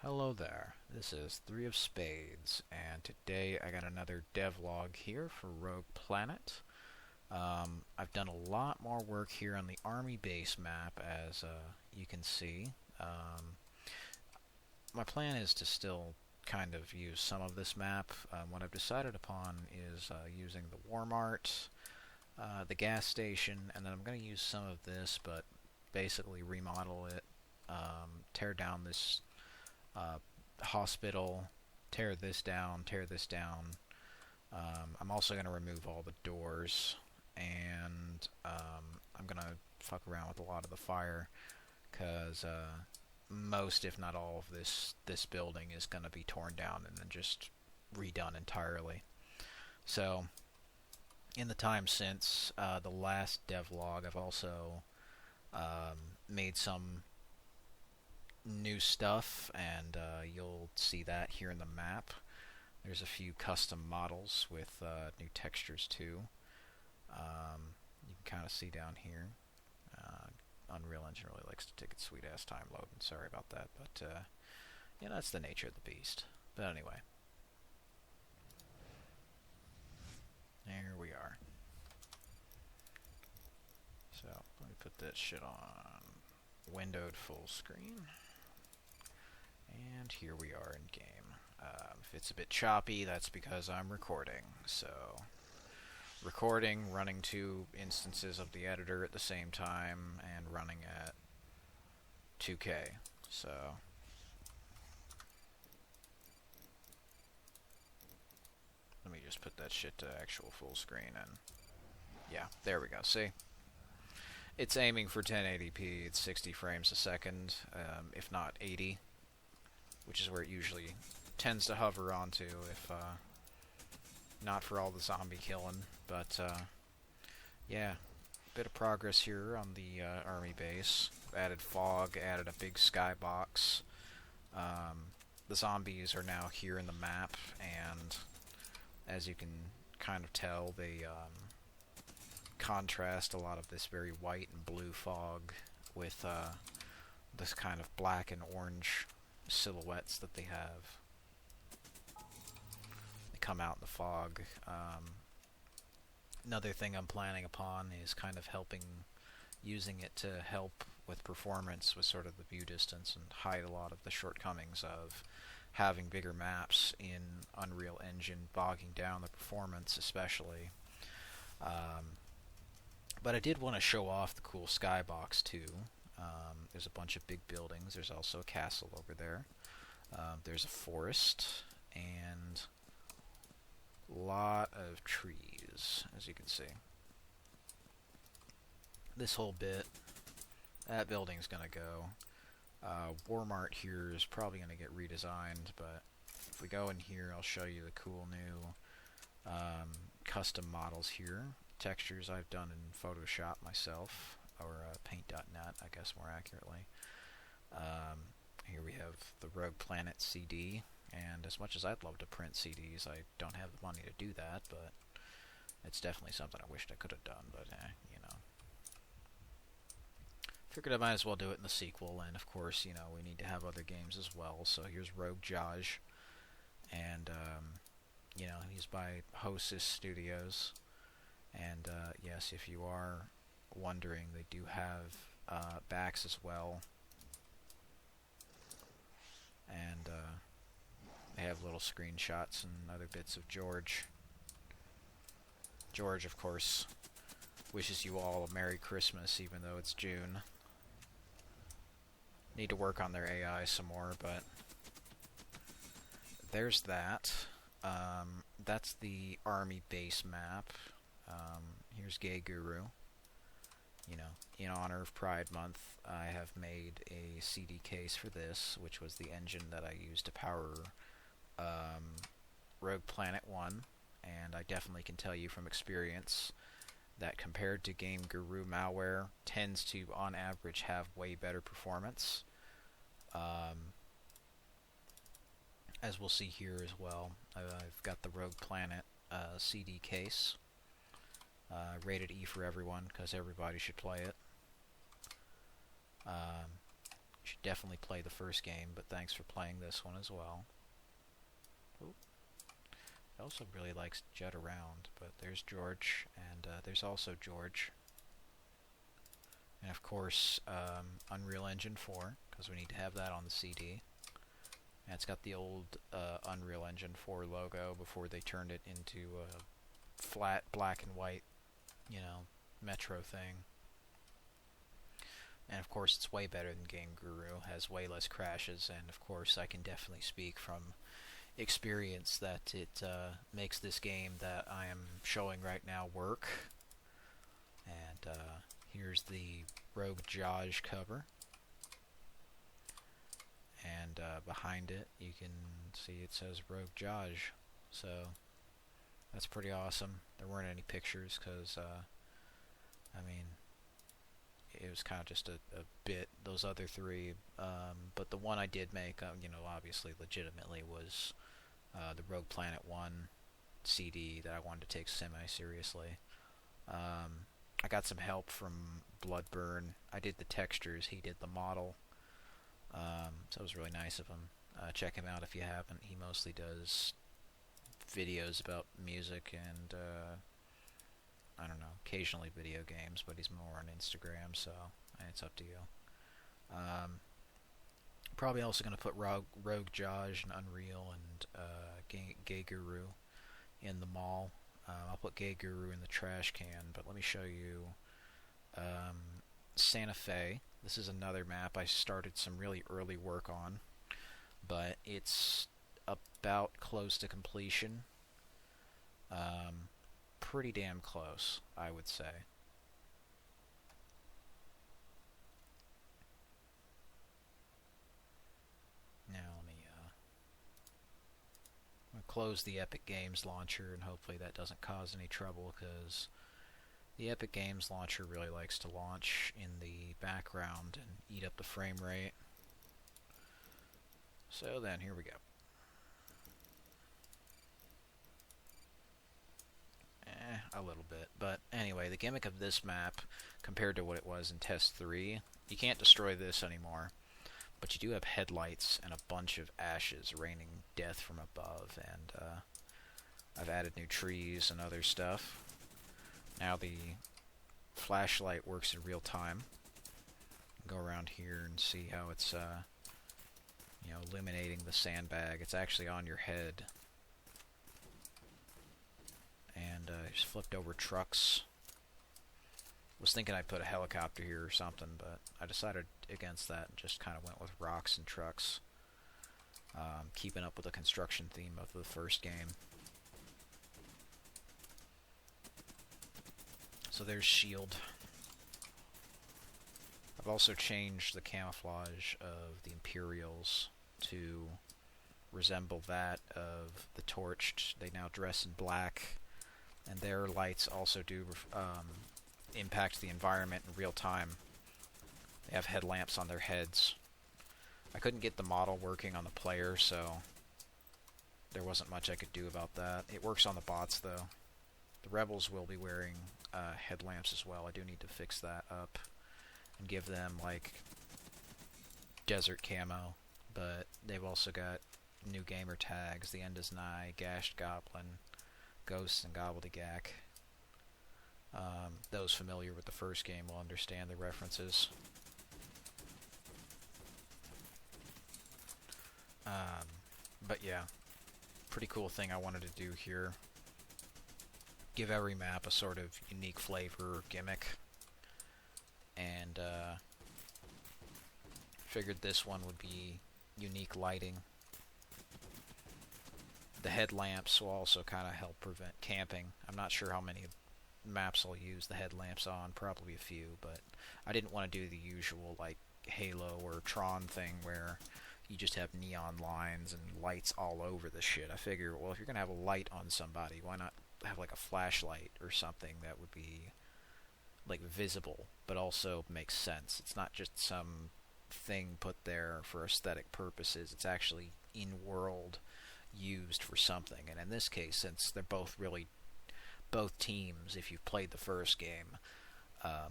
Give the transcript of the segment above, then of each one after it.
Hello there, this is Three of Spades, and today I got another devlog here for Rogue Planet. I've done a lot more work here on the army base map, as you can see. My plan is to still kind of use some of this map. What I've decided upon is using the Walmart, the gas station, and then I'm going to use some of this, but basically remodel it, tear down this hospital, tear this down, tear this down. I'm also going to remove all the doors, and I'm going to fuck around with a lot of the fire, because most, if not all, of this building is going to be torn down and then just redone entirely. So, in the time since the last devlog, I've also made some new stuff, and you'll see that here in the map. There's a few custom models with new textures too. You can kind of see down here. Unreal Engine really likes to take its sweet ass time loading. Sorry about that, but yeah, that's the nature of the beast. But anyway, there we are. So let me put that shit on windowed full screen. And here we are in game. If it's a bit choppy, that's because I'm recording. So, recording, running two instances of the editor at the same time, and running at 2K. So, let me just put that shit to actual full screen, and yeah, there we go. See? It's aiming for 1080p. It's 60 frames a second, if not 80. Which is where it usually tends to hover onto, if not for all the zombie killing. But yeah, bit of progress here on the army base. Added fog, added a big skybox. The zombies are now here in the map, and as you can kind of tell, they contrast a lot of this very white and blue fog with this kind of black and orange silhouettes that they have. They come out in the fog. Another thing I'm planning upon is kind of using it to help with performance with sort of the view distance and hide a lot of the shortcomings of having bigger maps in Unreal Engine, bogging down the performance especially. But I did want to show off the cool skybox too. There's a bunch of big buildings. There's also a castle over there. There's a forest, and a lot of trees, as you can see. This whole bit, that building's going to go. Walmart here is probably going to get redesigned, but if we go in here, I'll show you the cool new custom models here. Textures I've done in Photoshop myself, or paint.net, I guess more accurately. Here we have the Rogue Planet CD, and as much as I'd love to print CDs, I don't have the money to do that, but it's definitely something I wished I could have done, but you know. Figured I might as well do it in the sequel, and of course, you know, we need to have other games as well, so here's Rogue Jaj, and, you know, he's by Hosis Studios, and, yes, if you are wondering, they do have backs as well, and they have little screenshots and other bits of George. George, of course, wishes you all a Merry Christmas, even though it's June. Need to work on their AI some more, but there's that. That's the army base map. Here's Gay Guru. You know, in honor of Pride Month, I have made a CD case for this, which was the engine that I used to power Rogue Planet 1, and I definitely can tell you from experience that compared to Game Guru malware, tends to, on average, have way better performance. As we'll see here as well, I've got the Rogue Planet CD case. Rated E for everyone, because everybody should play it. should definitely play the first game, but thanks for playing this one as well. Ooh. He also really likes to jet around, but there's George, and there's also George. And of course, Unreal Engine 4, because we need to have that on the CD. And it's got the old Unreal Engine 4 logo before they turned it into a flat black and white, you know, Metro thing. And of course, it's way better than Game Guru, has way less crashes, and of course, I can definitely speak from experience that it makes this game that I am showing right now work. And here's the Rogue Jaj cover. And behind it, you can see it says Rogue Jaj. So that's pretty awesome. There weren't any pictures because, I mean, it was kind of just a bit, those other three. But the one I did make, you know, obviously legitimately was the Rogue Planet 1 CD that I wanted to take semi-seriously. I got some help from Bloodburn. I did the textures, he did the model. So it was really nice of him. Check him out if you haven't. He mostly does videos about music and, I don't know, occasionally video games, but he's more on Instagram, so it's up to you. Probably also going to put Rogue Jaj and Unreal and Gay Guru in the mall. I'll put Gay Guru in the trash can, but let me show you Santa Fe. This is another map I started some really early work on, but it's about close to completion. Pretty damn close, I would say. Now let me I'm gonna close the Epic Games launcher, and hopefully that doesn't cause any trouble, because the Epic Games launcher really likes to launch in the background and eat up the frame rate. So then, here we go. A little bit. But anyway, the gimmick of this map, compared to what it was in Test 3, you can't destroy this anymore, but you do have headlights and a bunch of ashes raining death from above, and I've added new trees and other stuff. Now the flashlight works in real time. Go around here and see how it's, you know, illuminating the sandbag. It's actually on your head. And just flipped over trucks. Was thinking I'd put a helicopter here or something, but I decided against that and just kind of went with rocks and trucks. Keeping up with the construction theme of the first game. So there's shield. I've also changed the camouflage of the Imperials to resemble that of the Torched. They now dress in black, and their lights also do impact the environment in real time. They have headlamps on their heads. I couldn't get the model working on the player, so there wasn't much I could do about that. It works on the bots, though. The Rebels will be wearing headlamps as well. I do need to fix that up and give them, like, desert camo, but they've also got new gamer tags. The End is Nigh, Gashed Goblin, Ghosts, and Gobbledygook. Those familiar with the first game will understand the references. But yeah, pretty cool thing I wanted to do here. Give every map a sort of unique flavor or gimmick. And figured this one would be unique lighting. The headlamps will also kind of help prevent camping. I'm not sure how many maps I'll use the headlamps on, probably a few, but I didn't want to do the usual like Halo or Tron thing where you just have neon lines and lights all over the shit. I figure, well, if you're gonna have a light on somebody, why not have like a flashlight or something that would be like visible but also makes sense. It's not just some thing put there for aesthetic purposes. It's actually in-world used for something. And in this case, since they're both teams, if you've played the first game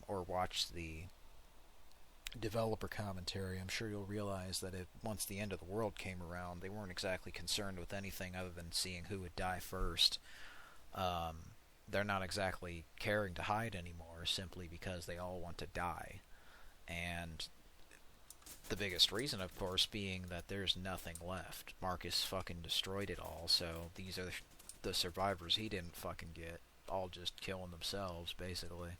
or watched the developer commentary, I'm sure you'll realize that once the end of the world came around, they weren't exactly concerned with anything other than seeing who would die first. Um, they're not exactly caring to hide anymore, simply because they all want to die. And the biggest reason, of course, being that there's nothing left. Marcus fucking destroyed it all, so these are the survivors he didn't fucking get, all just killing themselves, basically.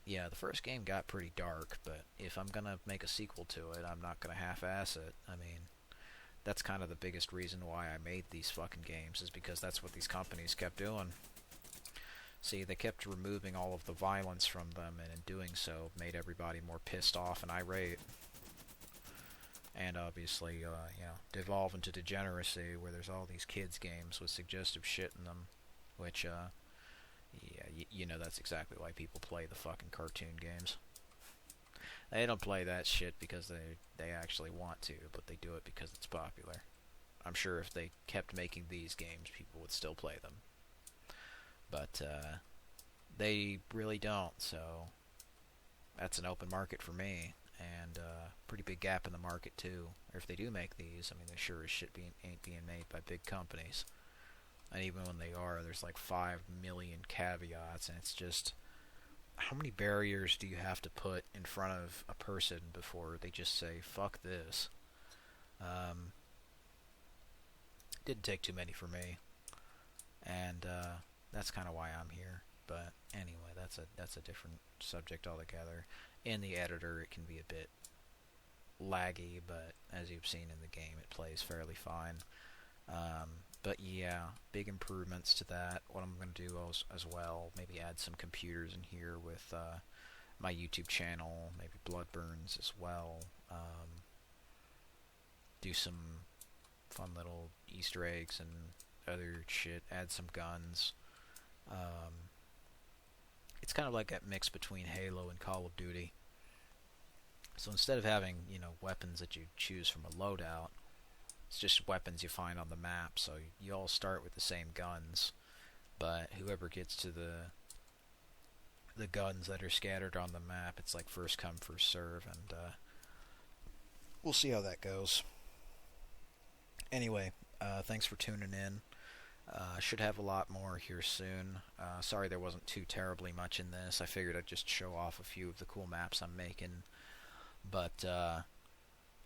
Yeah, the first game got pretty dark, but if I'm gonna make a sequel to it, I'm not gonna half-ass it. I mean, that's kind of the biggest reason why I made these fucking games, is because that's what these companies kept doing. See, they kept removing all of the violence from them, and in doing so, made everybody more pissed off and irate. And obviously, devolve into degeneracy, where there's all these kids' games with suggestive shit in them, which, you know that's exactly why people play the fucking cartoon games. They don't play that shit because they actually want to, but they do it because it's popular. I'm sure if they kept making these games, people would still play them. But they really don't, so that's an open market for me, and pretty big gap in the market too. Or if they do make these, I mean, they sure as shit ain't being made by big companies. And even when they are, there's like 5 million caveats, and it's just, how many barriers do you have to put in front of a person before they just say, fuck this? Didn't take too many for me, and that's kind of why I'm here. But anyway, that's a different subject altogether. In the editor, it can be a bit laggy, but as you've seen in the game, it plays fairly fine. But yeah, big improvements to that. What I'm going to do as well, maybe add some computers in here with my YouTube channel, maybe Bloodburns as well. Do some fun little Easter eggs and other shit, add some guns. It's kind of like that mix between Halo and Call of Duty. So instead of having, weapons that you choose from a loadout, it's just weapons you find on the map. So you all start with the same guns, but whoever gets to the guns that are scattered on the map, it's like first come, first serve, and we'll see how that goes. Anyway, thanks for tuning in. Should have a lot more here soon. Sorry there wasn't too terribly much in this. I figured I'd just show off a few of the cool maps I'm making. But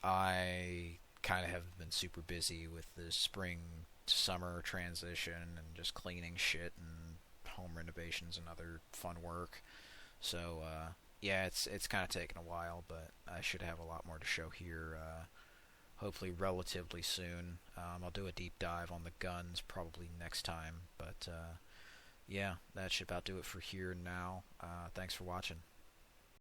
I kind of have been super busy with the spring-summer transition and just cleaning shit and home renovations and other fun work. So, yeah, it's kind of taken a while, but I should have a lot more to show here hopefully relatively soon. I'll do a deep dive on the guns probably next time, but yeah, that should about do it for here and now. Thanks for watching.